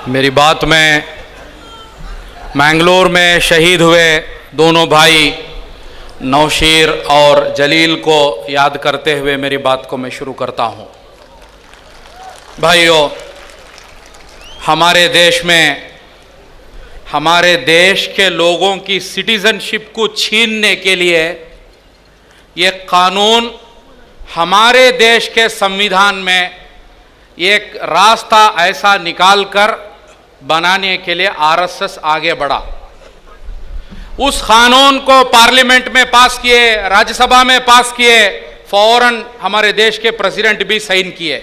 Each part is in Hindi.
मेरी बात में मैंगलोर में शहीद हुए दोनों भाई नौशीर और जलील को याद करते हुए मेरी बात को मैं शुरू करता हूं। भाइयों, हमारे देश में हमारे देश के लोगों की सिटीजनशिप को छीनने के लिए ये कानून हमारे देश के संविधान में एक रास्ता ऐसा निकालकर बनाने के लिए आरएसएस आगे बढ़ा। उस कानून को पार्लियामेंट में पास किए, राज्यसभा में पास किए, फौरन हमारे देश के प्रेसिडेंट भी साइन किए।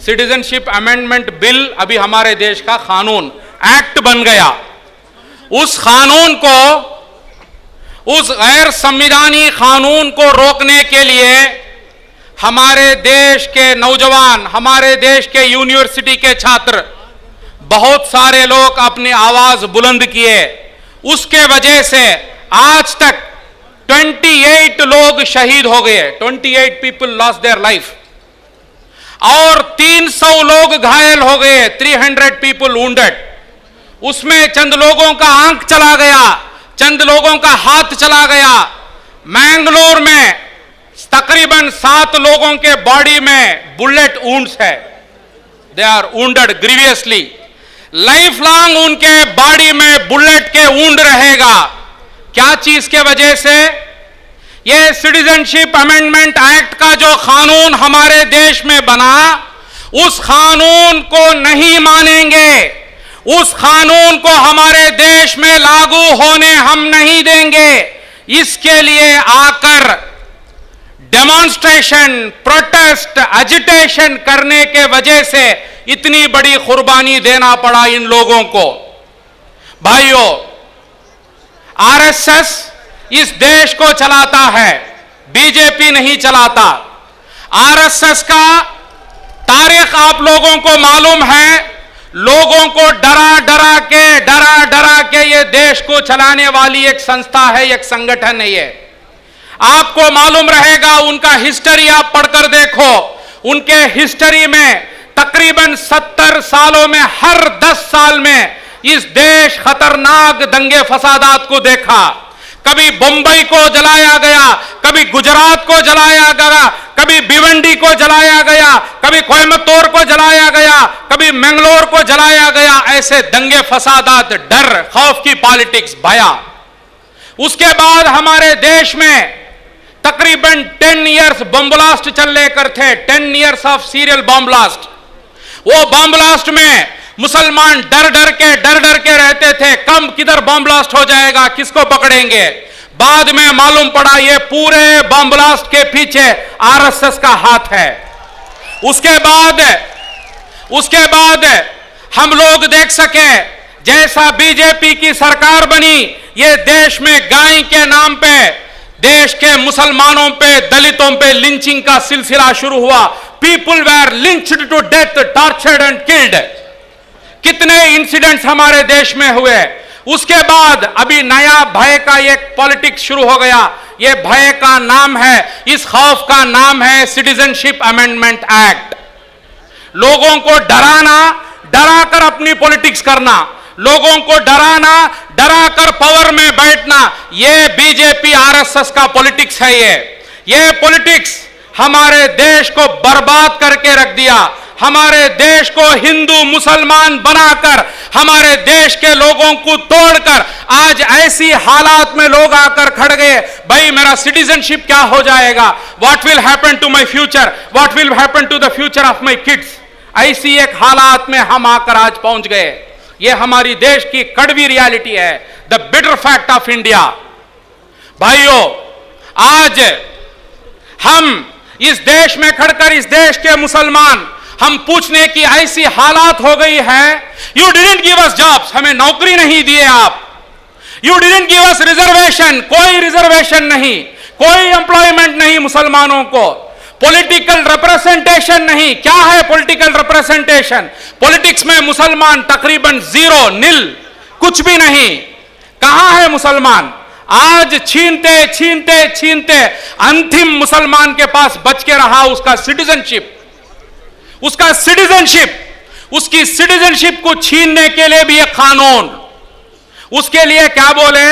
सिटीजनशिप अमेंडमेंट बिल अभी हमारे देश का कानून एक्ट बन गया। उस कानून को, उस गैर संविधानी कानून को रोकने के लिए हमारे देश के नौजवान, हमारे देश के यूनिवर्सिटी के छात्र, बहुत सारे लोग अपनी आवाज बुलंद किए। उसके वजह से आज तक 28 लोग शहीद हो गए, 28 पीपल लॉस्ट देयर लाइफ, और 300 लोग घायल हो गए, 300 पीपल वुंडेड। उसमें चंद लोगों का आंख चला गया, चंद लोगों का हाथ चला गया। मैंगलोर में तकरीबन 7 लोगों के बॉडी में बुलेट वुंड्स है, they are wounded grievously. Life long उनके बॉडी में बुलेट के वुंड रहेगा। क्या चीज के वजह से? ये सिटीजनशिप अमेंडमेंट एक्ट का जो कानून हमारे देश में बना, उस कानून को नहीं मानेंगे, उस कानून को हमारे देश में लागू होने हम नहीं देंगे। इसके लिए आकर डेमोन्स्ट्रेशन, प्रोटेस्ट, एजिटेशन करने के वजह से इतनी बड़ी कुर्बानी देना पड़ा इन लोगों को। भाइयों, आरएसएस इस देश को चलाता है, बीजेपी नहीं चलाता। आरएसएस का तारीख आप लोगों को मालूम है। लोगों को डरा डरा के ये देश को चलाने वाली एक संस्था है, एक संगठन है। ये आपको मालूम रहेगा, उनका हिस्ट्री आप पढ़कर देखो। उनके हिस्ट्री में तकरीबन 70 सालों में हर 10 साल में इस देश खतरनाक दंगे फसादात को देखा। कभी बंबई को जलाया गया, कभी गुजरात को जलाया गया, कभी भिवंडी को जलाया गया, कभी कोयम्बतूर को जलाया गया, कभी मैंगलोर को जलाया गया। ऐसे दंगे फसादात, डर खौफ की पॉलिटिक्स, भया। उसके बाद हमारे देश में तकरीबन 10 इयर्स बम ब्लास्ट चल कर थे, 10 years of serial bomb blast. वो बम ब्लास्ट में मुसलमान डर डर के रहते थे, कम किधर बम ब्लास्ट हो जाएगा, किसको पकड़ेंगे। बाद में मालूम पड़ा ये पूरे बम ब्लास्ट के पीछे आरएसएस का हाथ है। उसके बाद हम लोग देख सके, जैसा बीजेपी की सरकार बनी, ये देश में गाय के नाम पे देश के मुसलमानों पे, दलितों पे लिंचिंग का सिलसिला शुरू हुआ। People were lynched to death, tortured and killed. कितने इंसिडेंट्स हमारे देश में हुए। उसके बाद अभी नया भय का एक पॉलिटिक्स शुरू हो गया। ये भय का नाम है, इस खौफ का नाम है सिटीजनशिप अमेंडमेंट एक्ट। लोगों को डराकर अपनी पॉलिटिक्स करना, लोगों को डराकर पावर में बैठना, यह बीजेपी आरएसएस का पॉलिटिक्स है। ये पॉलिटिक्स हमारे देश को बर्बाद करके रख दिया। हमारे देश को हिंदू मुसलमान बनाकर, हमारे देश के लोगों को तोड़कर आज ऐसी हालात में लोग आकर खड़ गए, भाई मेरा सिटीजनशिप क्या हो जाएगा, what will happen to my future, what will happen to the future of my kids. ऐसी एक हालात में हम आकर आज पहुंच गए। ये हमारी देश की कड़वी रियलिटी है, the bitter fact of India. भाइयों, आज हम इस देश में खड़कर, इस देश के मुसलमान, हम पूछने की ऐसी हालात हो गई है, you didn't give us jobs, हमें नौकरी नहीं दिए आप। You didn't give us reservation, कोई रिजर्वेशन नहीं, कोई एम्प्लॉयमेंट नहीं मुसलमानों को। पॉलिटिकल रिप्रेजेंटेशन नहीं। क्या है पॉलिटिकल रिप्रेजेंटेशन? पॉलिटिक्स में मुसलमान तकरीबन 0, नील, कुछ भी नहीं। कहां है मुसलमान? आज छीनते अंतिम मुसलमान के पास बच के रहा उसका सिटीजनशिप। उसकी सिटीजनशिप को छीनने के लिए भी एक कानून। उसके लिए क्या बोले,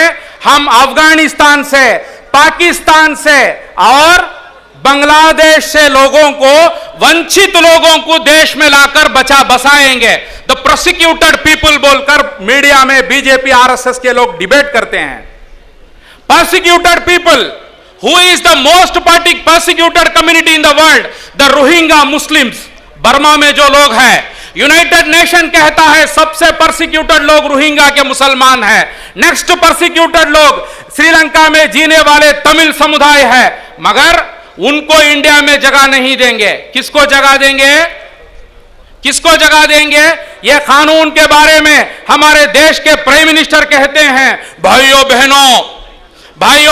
हम अफगानिस्तान से, पाकिस्तान से और बांग्लादेश से लोगों को, वंचित लोगों को देश में लाकर बसाएंगे। द प्रोसिक्यूटेड पीपल बोलकर मीडिया में बीजेपी आरएसएस के लोग डिबेट करते हैं। persecuted people, who is the most persecuted community in the world? The Rohingya Muslims। Burma में जो लोग हैं, यूनाइटेड नेशन कहता है सबसे परसिक्यूटेड लोग रोहिंग्या के मुसलमान हैं। नेक्स्ट परसिक्यूटेड लोग श्रीलंका में जीने वाले तमिल समुदाय है, मगर उनको इंडिया में जगह नहीं देंगे। किसको जगह देंगे? किसको जगह देंगे? यह कानून के बारे में हमारे देश के प्राइम मिनिस्टर कहते हैं, भाइयों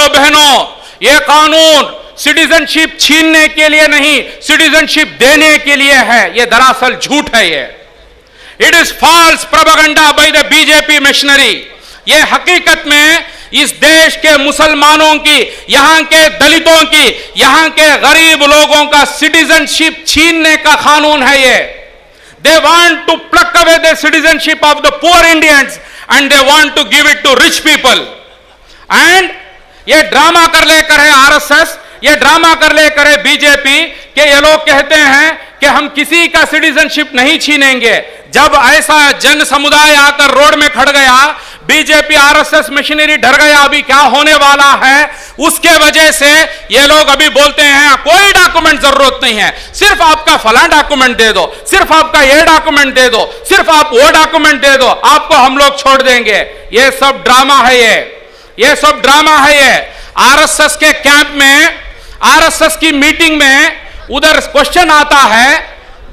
बहनों, यह कानून सिटीजनशिप छीनने के लिए नहीं, सिटीजनशिप देने के लिए है। यह दरअसल झूठ है। It is false propaganda by the BJP machinery. यह हकीकत में इस देश के मुसलमानों की, यहां के दलितों की, यहां के गरीब लोगों का सिटीजनशिप छीनने का कानून है। ये they want to pluck away the citizenship of the poor Indians and they want to give it to rich people. And ये ड्रामा कर लेकर है आरएसएस, ये ड्रामा कर लेकर है बीजेपी के ये लोग कहते हैं कि हम किसी का सिटीजनशिप नहीं छीनेंगे। जब ऐसा जन समुदाय आकर रोड में खड़ गया, बीजेपी आरएसएस मशीनरी डर गया अभी क्या होने वाला है, उसके वजह से ये लोग अभी बोलते हैं कोई डॉक्यूमेंट जरूरत नहीं है, सिर्फ आपका फला डॉक्यूमेंट दे दो, सिर्फ आपका ये डॉक्यूमेंट दे दो, सिर्फ आप वो डॉक्यूमेंट दे दो, आपको हम लोग छोड़ देंगे। ये सब ड्रामा है। ये सब ड्रामा है। ये आरएसएस के कैंप में, आरएसएस की मीटिंग में उधर क्वेश्चन आता है,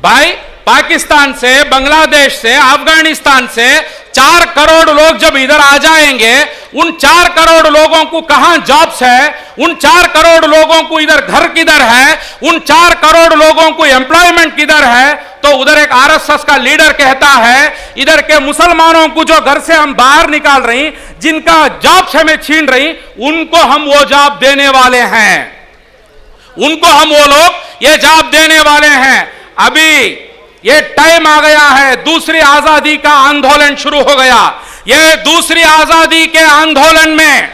भाई पाकिस्तान से, बांग्लादेश से, अफगानिस्तान से 4 करोड़ लोग जब इधर आ जाएंगे, उन 4 करोड़ लोगों को कहां जॉब्स है, उन 4 करोड़ लोगों को इधर घर किधर है, उन 4 करोड़ लोगों को एम्प्लॉयमेंट किधर है? तो उधर एक आरएसएस का लीडर कहता है, इधर के मुसलमानों को जो घर से हम बाहर निकाल रही, जिनका जॉब्स हमें छीन रही, उनको हम वो जॉब देने वाले हैं, उनको हम वो लोग ये जॉब देने वाले हैं। अभी ये टाइम आ गया है, दूसरी आजादी का आंदोलन शुरू हो गया। ये दूसरी आजादी के आंदोलन में,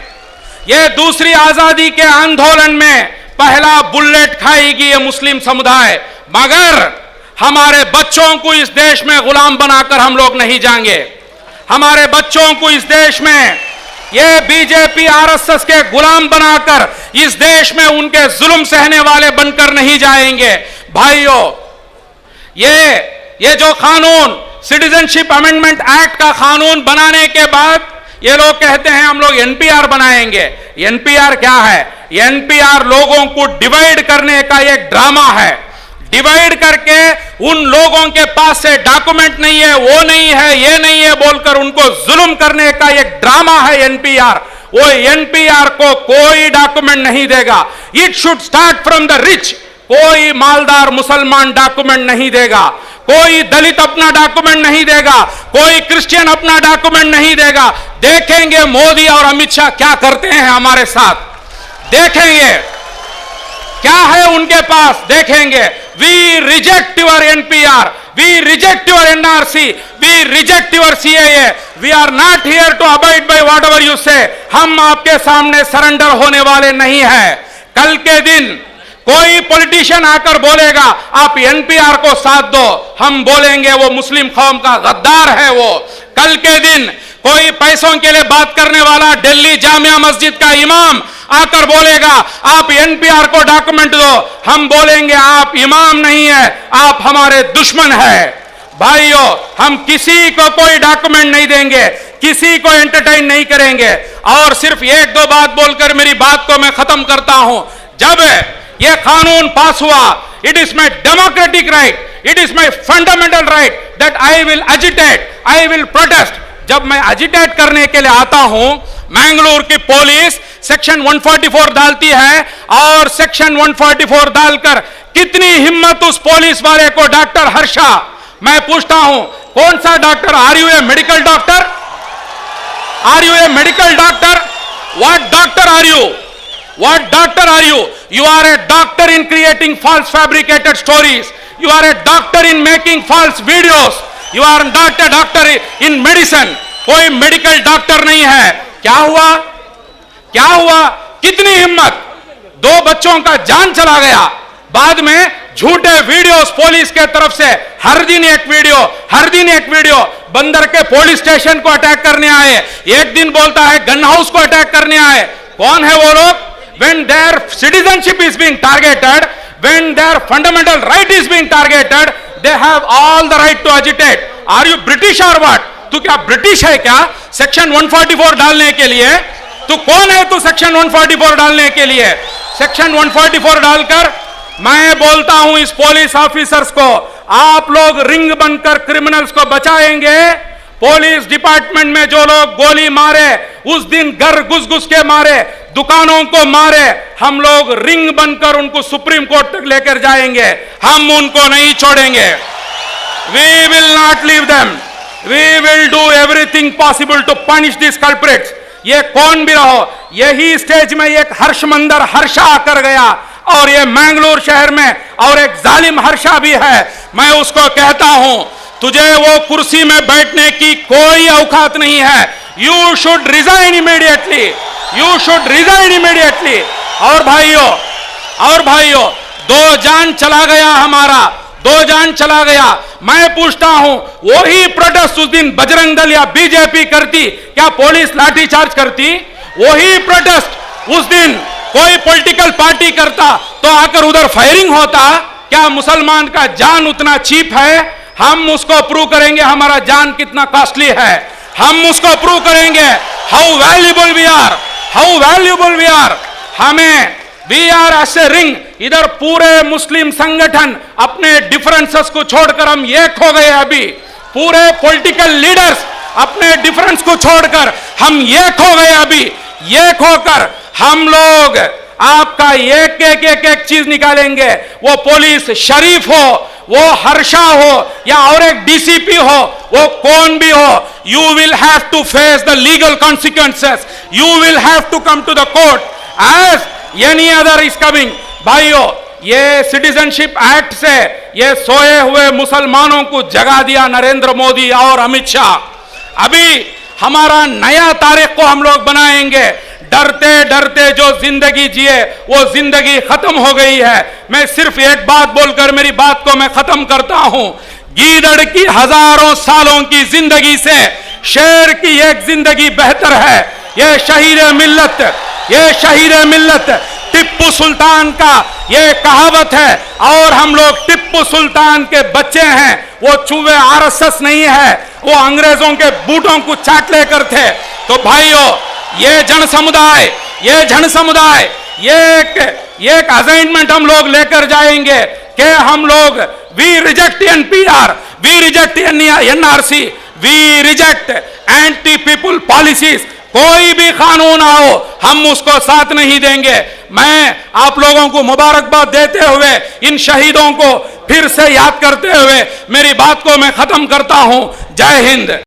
ये दूसरी आजादी के आंदोलन में पहला बुलेट खाएगी ये मुस्लिम समुदाय। मगर हमारे बच्चों को इस देश में गुलाम बनाकर हम लोग नहीं जाएंगे। हमारे बच्चों को इस देश में ये बीजेपी आरएसएस के गुलाम बनाकर इस देश में उनके जुल्म सहने वाले बनकर नहीं जाएंगे। भाइयों, ये जो कानून, सिटीजनशिप अमेंडमेंट एक्ट का कानून बनाने के बाद ये लोग कहते हैं हम लोग एनपीआर बनाएंगे। एनपीआर क्या है? एनपीआर लोगों को डिवाइड करने का एक ड्रामा है। डिवाइड करके उन लोगों के पास से डॉक्यूमेंट नहीं है, वो नहीं है, ये नहीं है बोलकर उनको जुल्म करने का एक ड्रामा है एनपीआर। वो एनपीआर को कोई डॉक्यूमेंट नहीं देगा। It should start from the rich. कोई मालदार मुसलमान डॉक्यूमेंट नहीं देगा, कोई दलित अपना डॉक्यूमेंट नहीं देगा, कोई क्रिश्चियन अपना डॉक्यूमेंट नहीं देगा। देखेंगे मोदी और अमित शाह क्या करते हैं हमारे साथ, देखेंगे क्या है उनके पास, देखेंगे। We reject your NPR, we reject your NRC, we reject your CAA, we are not here to abide by whatever you say. हम आपके सामने सरेंडर होने वाले नहीं है। कल के दिन कोई पॉलिटिशियन आकर बोलेगा आप एनपीआर को साथ दो, हम बोलेंगे वो मुस्लिम कौम का गद्दार है वो। कल के दिन कोई पैसों के लिए बात करने वाला दिल्ली जामिया मस्जिद का इमाम आकर बोलेगा आप एनपीआर को डॉक्यूमेंट दो, हम बोलेंगे आप इमाम नहीं है, आप हमारे दुश्मन है। भाइयों, हम किसी को कोई डॉक्यूमेंट नहीं देंगे, किसी को एंटरटेन नहीं करेंगे। और सिर्फ 1-2 बात बोलकर मेरी बात को मैं खत्म करता हूं। जब यह कानून पास हुआ, it is my democratic right, it is my fundamental right that I will agitate, I will protest. जब मैं एजिटेट करने के लिए आता हूं, मैंगलोर की पुलिस सेक्शन 144 डालती है और सेक्शन 144 डालकर कितनी हिम्मत उस पुलिस वाले को, डॉक्टर हर्षा, मैं पूछता हूं कौन सा doctor? Are you a medical doctor? Are you a medical doctor? What doctor are you? What doctor are you? You are a doctor in creating false fabricated stories. You are a doctor in making false videos. You are not a doctor in medicine, कोई मेडिकल डॉक्टर नहीं है। क्या हुआ, क्या हुआ, कितनी हिम्मत, 2 बच्चों का जान चला गया। बाद में झूठे वीडियोस पुलिस के तरफ से, हर दिन एक वीडियो, हर दिन एक वीडियो। बंदर के पुलिस स्टेशन को अटैक करने आए, एक दिन बोलता है गन हाउस को अटैक करने आए। कौन है वो लोग? When their citizenship is being targeted, when their fundamental right is being targeted, they have all the right to agitate. Are you British or what? तू क्या ब्रिटिश है क्या सेक्शन 144 डालने के लिए? तू कौन है तू सेक्शन 144 डालने के लिए? सेक्शन 144 डालकर मैं बोलता हूं इस पुलिस ऑफिसर्स को, आप लोग रिंग बनकर क्रिमिनल्स को बचाएंगे। पुलिस डिपार्टमेंट में जो लोग गोली मारे, उस दिन घर घुस घुस के मारे, दुकानों को मारे, हम लोग रिंग बनकर उनको सुप्रीम कोर्ट तक लेकर जाएंगे। हम उनको नहीं छोड़ेंगे। We will not leave them, we will do everything possible to punish this culprits. ये कौन भी रहो, यही स्टेज में एक हर्षमंदर हर्षा कर गया, और ये मैंगलोर शहर में और एक जालिम हर्षा भी है। मैं उसको कहता हूं, तुझे वो कुर्सी में बैठने की कोई औकात नहीं है। You should resign immediately, you should resign immediately. और भाइयों 2 जान चला गया हमारा, 2 जान चला गया। मैं पूछता हूं, वही प्रोटेस्ट उस दिन बजरंग दल या बीजेपी करती, क्या पुलिस लाठीचार्ज करती? वही प्रोटेस्ट उस दिन कोई पॉलिटिकल पार्टी करता तो आकर उधर फायरिंग होता? क्या मुसलमान का जान उतना चीप है? हम उसको प्रूव करेंगे हमारा जान कितना कॉस्टली है। हम उसको प्रूव करेंगे how valuable we are, how valuable we are. हमें we are S a ring. इधर पूरे मुस्लिम संगठन अपने डिफरेंसेस को छोड़कर हम एक हो गए। अभी पूरे पॉलिटिकल लीडर्स अपने डिफरेंस को छोड़कर हम एक हो गए। अभी एक होकर हम लोग आपका एक चीज निकालेंगे। वो पुलिस शरीफ हो, वो हर्षा हो, या और एक डीसीपी हो, वो कौन भी हो, you will have to face the legal consequences, you will have to come to the court as any other is coming. भाइयों, ये सिटीजनशिप एक्ट से ये सोए हुए मुसलमानों को जगा दिया नरेंद्र मोदी और अमित शाह। अभी हमारा नया तारीख को हम लोग बनाएंगे। डरते डरते जो जिंदगी जिए वो जिंदगी खत्म हो गई है। मैं सिर्फ एक बात बोलकर मेरी बात को मैं खत्म करता हूं। गीदड़ की हजारों सालों की जिंदगी से शेर की एक जिंदगी बेहतर है। ये शहीद मिल्लत टिप्पू सुल्तान का ये कहावत है, और हम लोग टिप्पू सुल्तान के बच्चे हैं। वो चूहे आरएसएस नहीं है, वो अंग्रेजों के बूटों को चाट लेकर थे। तो भाइयों, ये जन समुदाय एक असाइनमेंट हम लोग लेकर जाएंगे कि हम लोग we reject NPR, we reject NRC, we reject anti people policies. कोई भी कानून आओ, हम उसको साथ नहीं देंगे। मैं आप लोगों को मुबारकबाद देते हुए, इन शहीदों को फिर से याद करते हुए मेरी बात को मैं खत्म करता हूं। जय हिंद।